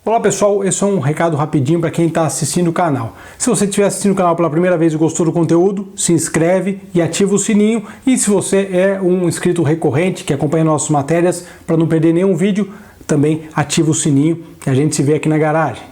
Olá pessoal, esse é um recado rapidinho para quem está assistindo o canal. Se você estiver assistindo o canal pela primeira vez e gostou do conteúdo, se inscreve e ativa o sininho. E se você é um inscrito recorrente que acompanha nossas matérias, para não perder nenhum vídeo, também ativa o sininho e a gente se vê aqui na garagem.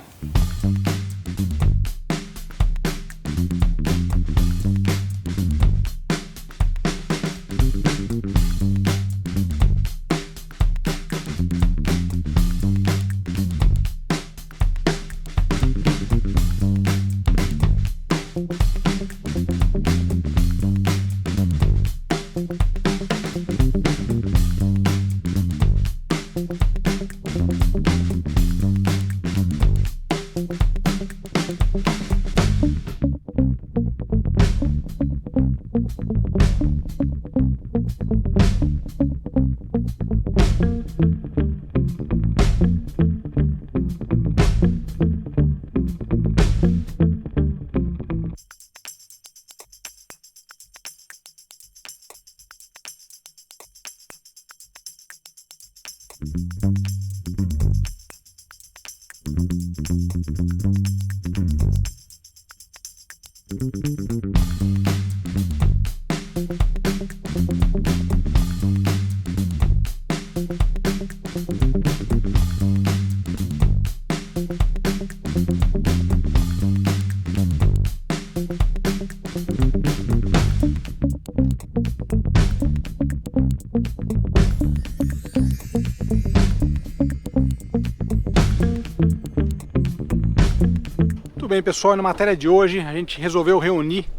Tudo bem, pessoal, na matéria de hoje a gente resolveu reunir,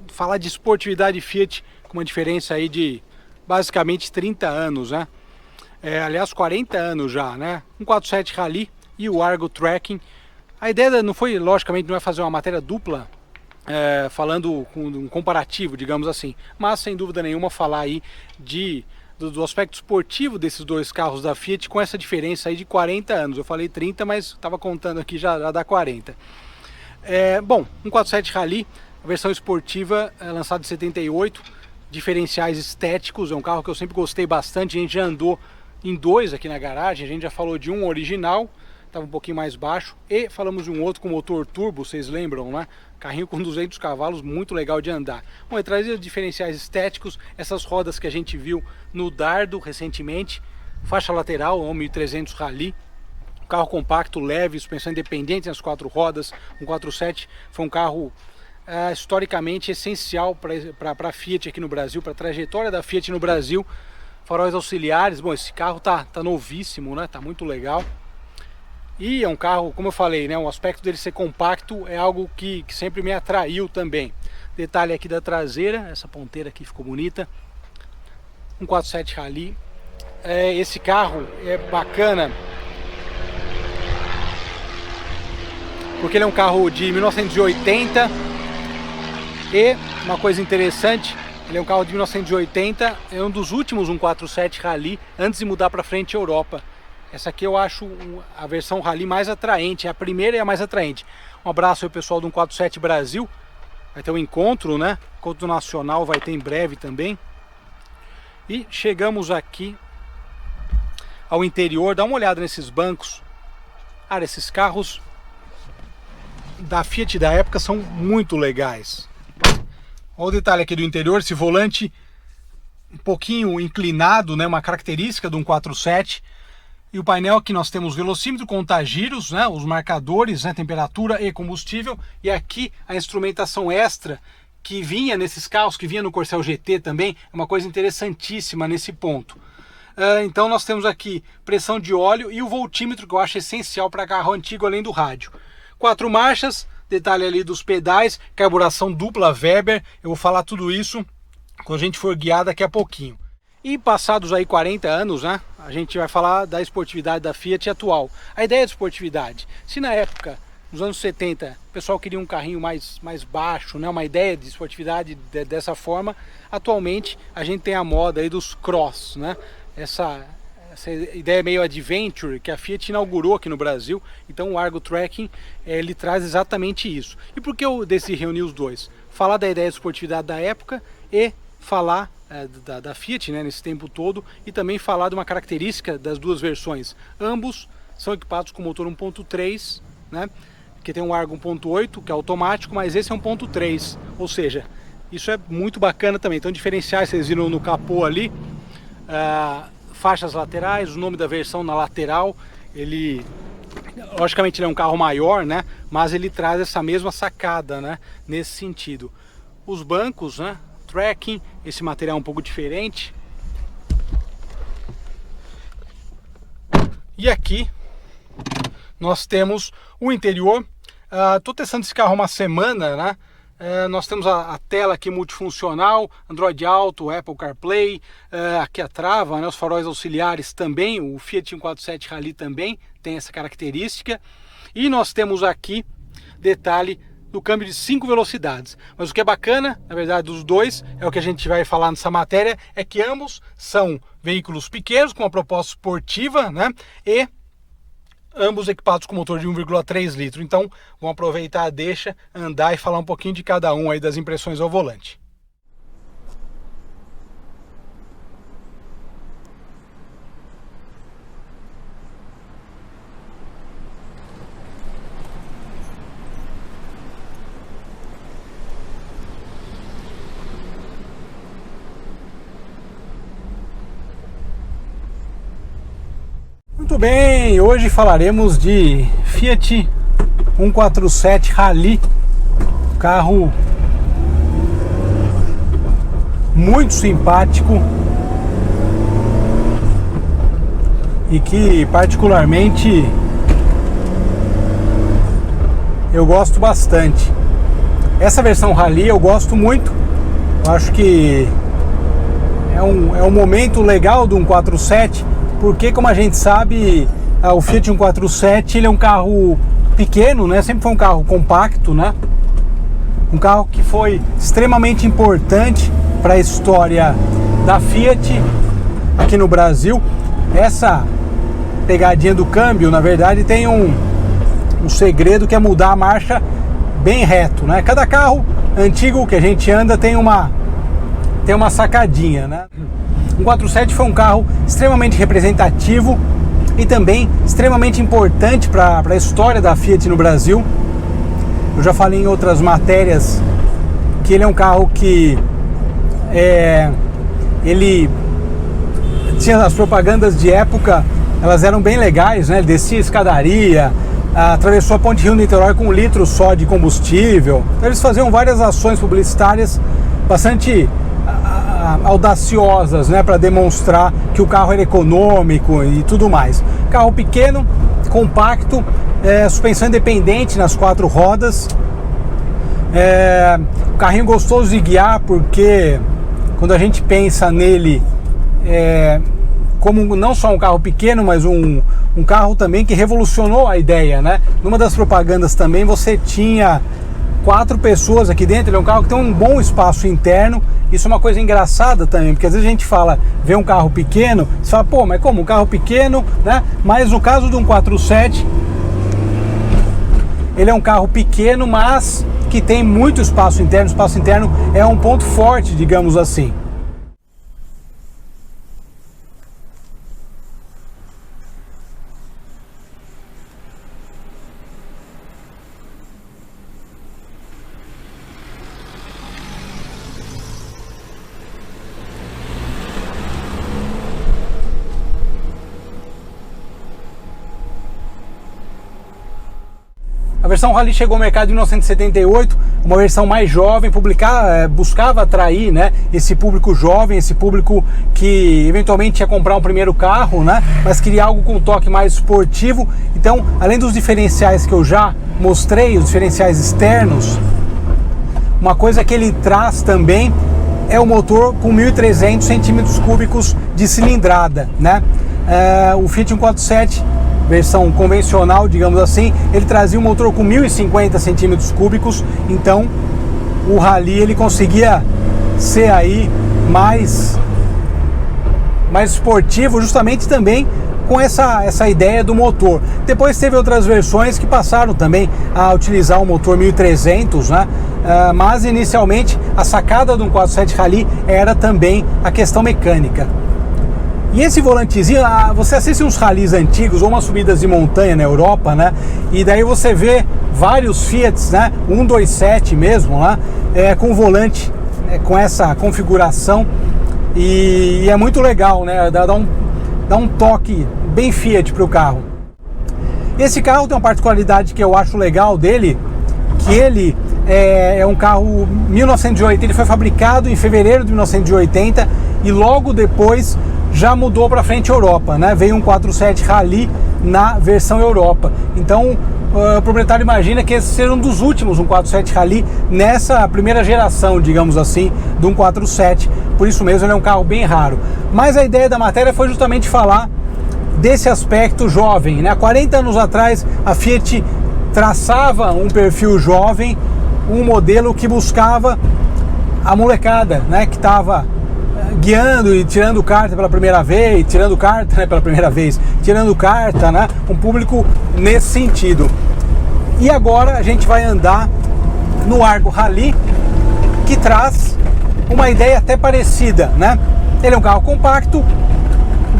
falar de esportividade Fiat com uma diferença aí de basicamente 30 anos, né? Aliás, 40 anos já, né? 147 Rally e o Argo Tracking. A ideia não foi, logicamente, não é fazer uma matéria dupla, falando com um comparativo, digamos assim, mas sem dúvida nenhuma falar aí do aspecto esportivo desses dois carros da Fiat com essa diferença aí de 40 anos. Eu falei 30, mas estava contando aqui já dá 40. Bom, 147 Rally, a versão esportiva, lançada em 78, diferenciais estéticos, é um carro que eu sempre gostei bastante. A gente já andou em dois aqui na garagem, a gente já falou de um original, estava um pouquinho mais baixo, e falamos de um outro com motor turbo, vocês lembram, né? Carrinho com 200 cavalos, muito legal de andar. Bom, ele trazia diferenciais estéticos, essas rodas que a gente viu no Dardo recentemente, faixa lateral, 1300 Rally, carro compacto, leve, suspensão independente nas quatro rodas. Um 147 foi um carro historicamente essencial para a Fiat aqui no Brasil, para a trajetória da Fiat no Brasil. Faróis auxiliares, bom, esse carro tá novíssimo, né? Tá muito legal. E é um carro, como eu falei, né? O aspecto dele ser compacto é algo que sempre me atraiu também. Detalhe aqui da traseira, essa ponteira aqui ficou bonita. 147 Rally. Esse carro é bacana porque ele é um carro de 1980 e uma coisa interessante, ele é um carro de 1980, é um dos últimos 147 Rally antes de mudar para frente Europa. Essa aqui eu acho a versão Rally mais atraente, é a primeira e a mais atraente. Um abraço aí pessoal do 147 Brasil, vai ter um encontro, né? Encontro nacional vai ter em breve também. E chegamos aqui ao interior, dá uma olhada nesses bancos. Cara, esses carros da Fiat da época são muito legais. Olha o detalhe aqui do interior, esse volante um pouquinho inclinado, né, uma característica do 147. E o painel aqui nós temos velocímetro, contagiros, né, os marcadores, né, temperatura e combustível. E aqui a instrumentação extra que vinha nesses carros, que vinha no Corsel GT também, é uma coisa interessantíssima nesse ponto. Então nós temos aqui pressão de óleo e o voltímetro, que eu acho essencial para carro antigo, além do rádio. 4 marchas, detalhe ali dos pedais, carburação dupla Weber, eu vou falar tudo isso quando a gente for guiar daqui a pouquinho. E passados aí 40 anos, né, a gente vai falar da esportividade da Fiat atual. A ideia de esportividade, se na época, nos anos 70, o pessoal queria um carrinho mais baixo, né, uma ideia de esportividade dessa forma, atualmente a gente tem a moda aí dos cross, né, essa ideia meio adventure que a Fiat inaugurou aqui no Brasil. Então o Argo Tracking, ele traz exatamente isso. E por que eu decidi reunir os dois? Falar da ideia de esportividade da época e falar da Fiat, né, nesse tempo todo, e também falar de uma característica das duas versões. Ambos são equipados com motor 1.3, né? Que tem um Argo 1.8, que é automático, mas esse é 1.3, ou seja, isso é muito bacana também. Então diferenciais, vocês viram no capô ali, faixas laterais, o nome da versão na lateral, logicamente ele é um carro maior, né? Mas ele traz essa mesma sacada, né? Nesse sentido. Os bancos, né? Tracking, esse material é um pouco diferente. E aqui nós temos o interior. Estou testando esse carro há uma semana, né? Nós temos a tela aqui multifuncional, Android Auto, Apple CarPlay, aqui a trava, né? Os faróis auxiliares também, o Fiat 147 Rally também tem essa característica. E nós temos aqui, detalhe, do câmbio de 5 velocidades. Mas o que é bacana, na verdade, dos dois, é o que a gente vai falar nessa matéria, é que ambos são veículos pequenos, com uma proposta esportiva, né? E ambos equipados com motor de 1,3 litro. Então, vamos aproveitar a deixa, andar e falar um pouquinho de cada um aí das impressões ao volante. Muito bem, hoje falaremos de Fiat 147 Rally, carro muito simpático e que particularmente eu gosto bastante. Essa versão Rally eu gosto muito, eu acho que é um momento legal do 147. Porque, como a gente sabe, o Fiat 147 ele é um carro pequeno, né? Sempre foi um carro compacto, né? Um carro que foi extremamente importante para a história da Fiat aqui no Brasil. Essa pegadinha do câmbio, na verdade, tem um segredo, que é mudar a marcha bem reto, né? Cada carro antigo que a gente anda tem uma sacadinha, né? O 147 foi um carro extremamente representativo e também extremamente importante para a história da Fiat no Brasil. Eu já falei em outras matérias que ele é um carro que ele tinha as propagandas de época, elas eram bem legais, né? Ele descia a escadaria, atravessou a Ponte Rio-Niterói com 1 litro só de combustível. Então, eles faziam várias ações publicitárias bastante audaciosas, né, para demonstrar que o carro era econômico e tudo mais. Carro pequeno, compacto, suspensão independente nas 4 rodas, carrinho gostoso de guiar, porque quando a gente pensa nele como não só um carro pequeno, mas um carro também que revolucionou a ideia, né? Numa das propagandas também você tinha 4 pessoas aqui dentro. Ele é um carro que tem um bom espaço interno. Isso é uma coisa engraçada também, porque às vezes a gente vê um carro pequeno, você fala, pô, mas como um carro pequeno, né? Mas no caso do 147, ele é um carro pequeno, mas que tem muito espaço interno. O espaço interno é um ponto forte, digamos assim. A versão Rally chegou ao mercado em 1978, uma versão mais jovem, buscava atrair, né, esse público jovem, esse público que eventualmente ia comprar um primeiro carro, né, mas queria algo com um toque mais esportivo. Então, além dos diferenciais que eu já mostrei, os diferenciais externos, uma coisa que ele traz também é o motor com 1.300 centímetros cúbicos de cilindrada, né? O Fiat 147, versão convencional, digamos assim, ele trazia um motor com 1.050 centímetros cúbicos. Então o Rally ele conseguia ser aí mais esportivo, justamente também com essa ideia do motor. Depois teve outras versões que passaram também a utilizar o motor 1.300, né? Mas inicialmente a sacada do 147 Rally era também a questão mecânica. E esse volantezinho, você assiste uns rallies antigos ou umas subidas de montanha na Europa, né? E daí você vê vários Fiats, né? 127 mesmo lá, com volante, com essa configuração. E é muito legal, né? Dá um toque bem Fiat para o carro. Esse carro tem uma particularidade que eu acho legal dele, que ele é um carro 1980, ele foi fabricado em fevereiro de 1980 e logo depois já mudou para frente Europa, né? Veio um 47 Rally na versão Europa. Então o proprietário imagina que esse seja um dos últimos 147 Rally nessa primeira geração, digamos assim, do 147. Por isso mesmo ele é um carro bem raro. Mas a ideia da matéria foi justamente falar desse aspecto jovem, né? 40 anos atrás a Fiat traçava um perfil jovem, um modelo que buscava a molecada, né? Que estava guiando e tirando carta pela primeira vez, tirando carta, né? Um público nesse sentido. E agora a gente vai andar no Argo Rally, que traz uma ideia até parecida, né? Ele é um carro compacto,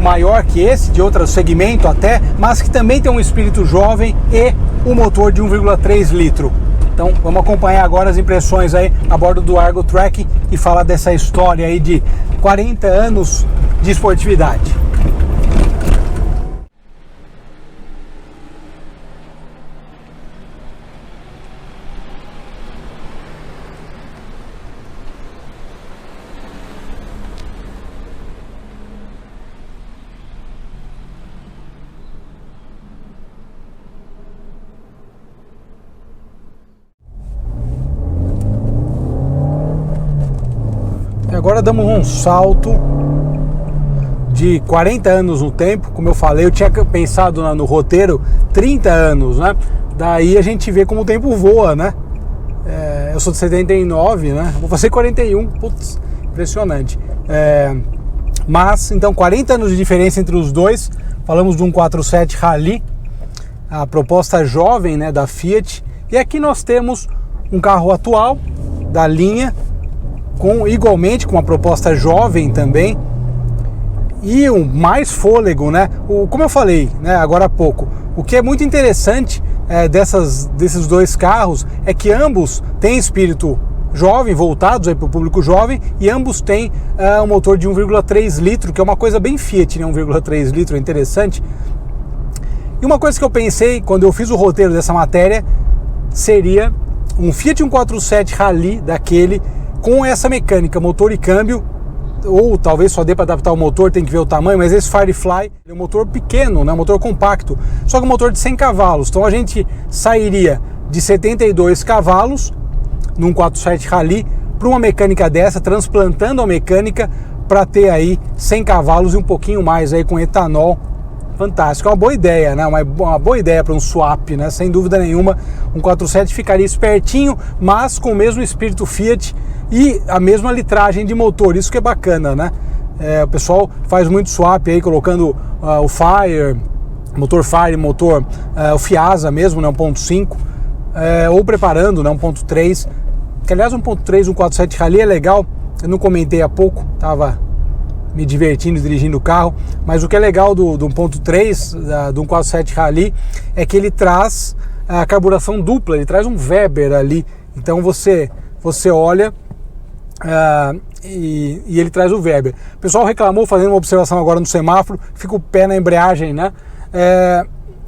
maior que esse, de outro segmento até, mas que também tem um espírito jovem e um motor de 1,3 litro. Então vamos acompanhar agora as impressões aí a bordo do Argo Track e falar dessa história aí de 40 anos de esportividade. Agora damos um salto de 40 anos no tempo. Como eu falei, eu tinha pensado no roteiro 30 anos, né? Daí a gente vê como o tempo voa, né? Eu sou de 79, né? Vou fazer 41, putz, impressionante. Mas, então, 40 anos de diferença entre os dois. Falamos de um 147 Rally, a proposta jovem, né, da Fiat. E aqui nós temos um carro atual da linha, igualmente com uma proposta jovem também e um mais fôlego, né? Como eu falei, né, agora há pouco, o que é muito interessante desses dois carros é que ambos têm espírito jovem, voltados para o público jovem, e ambos têm um motor de 1,3 litro, que é uma coisa bem Fiat, né? 1,3 litro, é interessante. E uma coisa que eu pensei quando eu fiz o roteiro dessa matéria seria um Fiat 147 Rally daquele com essa mecânica, motor e câmbio, ou talvez só dê para adaptar o motor, tem que ver o tamanho, mas esse Firefly é um motor pequeno, né, um motor compacto, só que um motor de 100 cavalos. Então a gente sairia de 72 cavalos num 147 Rally para uma mecânica dessa, transplantando a mecânica para ter aí 100 cavalos e um pouquinho mais aí com etanol. Fantástico, é uma boa ideia, né? Uma boa ideia para um swap, né? Sem dúvida nenhuma, um 47 ficaria espertinho, mas com o mesmo espírito Fiat e a mesma litragem de motor, isso que é bacana, né? O pessoal faz muito swap aí, colocando o Fire, motor o Fiasa mesmo, né? 1.5, ou preparando, né? 1.3, que aliás 1.3, 147 Rally é legal, eu não comentei há pouco, tava me divertindo dirigindo o carro, mas o que é legal do 1.3, do 147 Rally, é que ele traz a carburação dupla, ele traz um Weber ali, então você olha e ele traz o Weber. O pessoal reclamou, fazendo uma observação agora no semáforo, fica o pé na embreagem, né?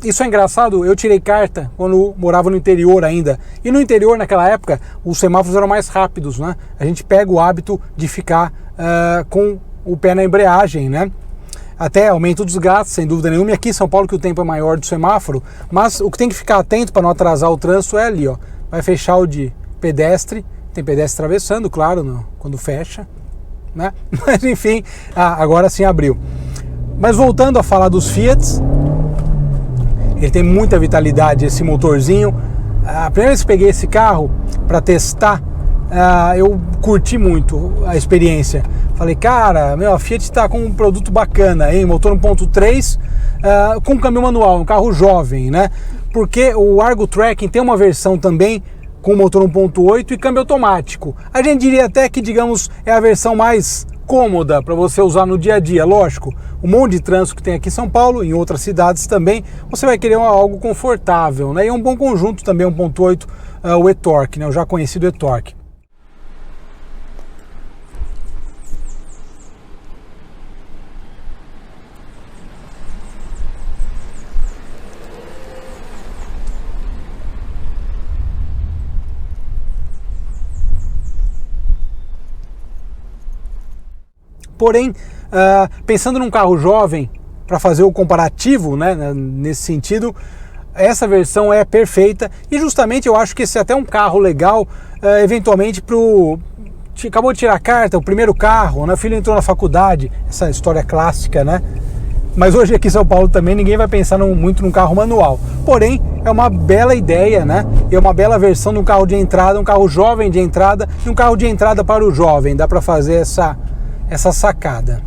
Isso é engraçado, eu tirei carta quando morava no interior ainda, e no interior naquela época os semáforos eram mais rápidos, né? A gente pega o hábito de ficar com o pé na embreagem, né? Até aumenta o desgaste, sem dúvida nenhuma, e aqui em São Paulo que o tempo é maior do semáforo, mas o que tem que ficar atento para não atrasar o trânsito é ali, ó, vai fechar o de pedestre, tem pedestre atravessando, claro, não, quando fecha, né? Mas enfim, agora sim abriu. Mas voltando a falar dos Fiats, ele tem muita vitalidade, esse motorzinho. A primeira vez que peguei esse carro para testar, eu curti muito a experiência. Falei, cara, a Fiat está com um produto bacana, hein? Motor 1.3 com câmbio manual, um carro jovem, né? Porque o Argo Tracking tem uma versão também com motor 1.8 e câmbio automático. A gente diria até que, digamos, é a versão mais cômoda para você usar no dia a dia. Lógico, um monte de trânsito que tem aqui em São Paulo, em outras cidades também, você vai querer algo confortável, né? E um bom conjunto também, 1.8, o e-Torque, né? O já conhecido e-Torque. Porém, pensando num carro jovem, para fazer o comparativo, né, nesse sentido, essa versão é perfeita e justamente eu acho que esse é até um carro legal, eventualmente acabou de tirar a carta, o primeiro carro, né, o filho entrou na faculdade, essa história clássica, né? Mas hoje aqui em São Paulo também ninguém vai pensar muito num carro manual. Porém, é uma bela ideia, né? E é uma bela versão de um carro de entrada, um carro jovem de entrada e um carro de entrada para o jovem. Dá para fazer essa sacada.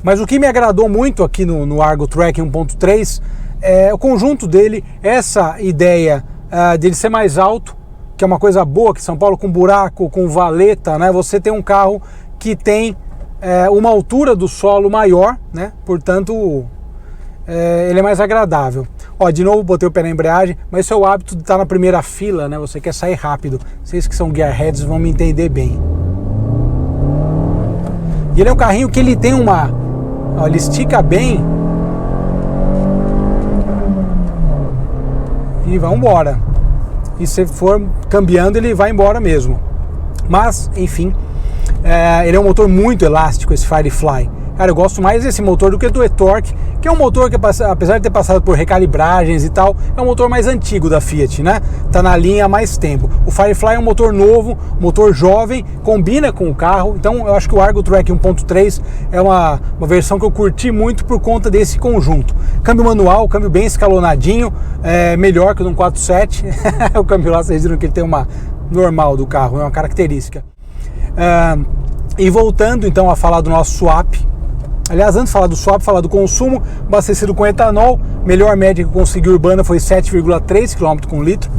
Mas o que me agradou muito aqui no Argo Track 1.3 é o conjunto dele, essa ideia dele ser mais alto, que é uma coisa boa, que São Paulo com buraco, com valeta, né? Você tem um carro que tem uma altura do solo maior, né? Portanto, ele é mais agradável. Ó, de novo botei o pé na embreagem, mas isso é o hábito de estar na primeira fila, né? Você quer sair rápido. Vocês que são gearheads vão me entender bem. E ele é um carrinho que ele tem ó, ele estica bem. E vai embora. E se for cambiando, ele vai embora mesmo. Mas, enfim, ele é um motor muito elástico, esse Firefly. Cara, eu gosto mais desse motor do que do e-Torque, que é um motor que, apesar de ter passado por recalibragens e tal, é um motor mais antigo da Fiat, né? Tá na linha há mais tempo. O Firefly é um motor novo, motor jovem, combina com o carro, então eu acho que o Argo Track 1.3 é uma versão que eu curti muito por conta desse conjunto. Câmbio manual, câmbio bem escalonadinho, melhor que o de um 4.7, o câmbio lá, vocês viram que ele tem uma normal do carro, é uma característica. E voltando então a falar do nosso swap. Aliás, antes de falar do swap, falar do consumo, abastecido com etanol, melhor média que eu consegui urbana foi 7,3 km com litro.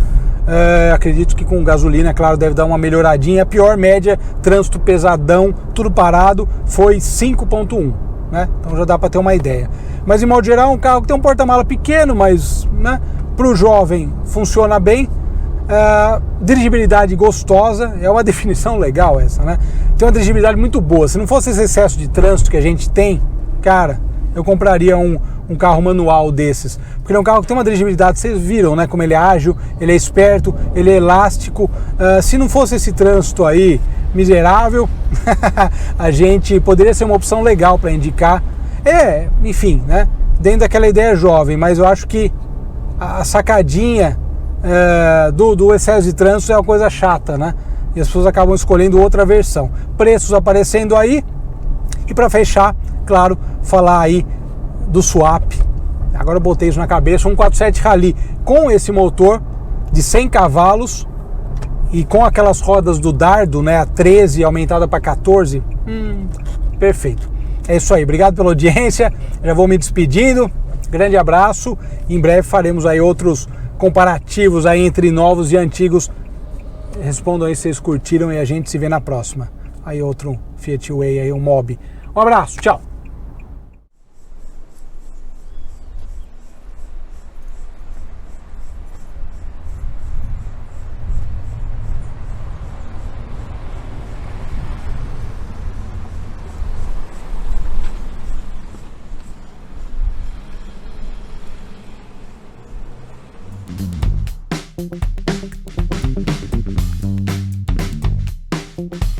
Acredito que com gasolina, claro, deve dar uma melhoradinha. A pior média, trânsito pesadão, tudo parado, foi 5,1, né? Então já dá para ter uma ideia. Mas em modo geral, um carro que tem um porta-mala pequeno, mas, né, para o jovem funciona bem. Dirigibilidade gostosa, é uma definição legal essa, né? Tem uma dirigibilidade muito boa. Se não fosse esse excesso de trânsito que a gente tem, cara, eu compraria um carro manual desses, porque ele é um carro que tem uma dirigibilidade, vocês viram, né? Como ele é ágil, ele é esperto, ele é elástico. Se não fosse esse trânsito aí miserável, a gente poderia ser uma opção legal para indicar. Enfim, né? Dentro daquela ideia jovem, mas eu acho que a sacadinha do excesso de trânsito é uma coisa chata, né? E as pessoas acabam escolhendo outra versão. Preços aparecendo aí. E para fechar, claro, falar aí do swap. Agora eu botei isso na cabeça, 147 Rally com esse motor de 100 cavalos e com aquelas rodas do dardo, né, a 13 aumentada para 14. Perfeito. É isso aí, obrigado pela audiência. Já vou me despedindo. Grande abraço. Em breve faremos aí outros comparativos aí entre novos e antigos. Respondam aí se vocês curtiram e a gente se vê na próxima. Aí outro Fiat Way aí, um Mobi. Um abraço, tchau! Thank you.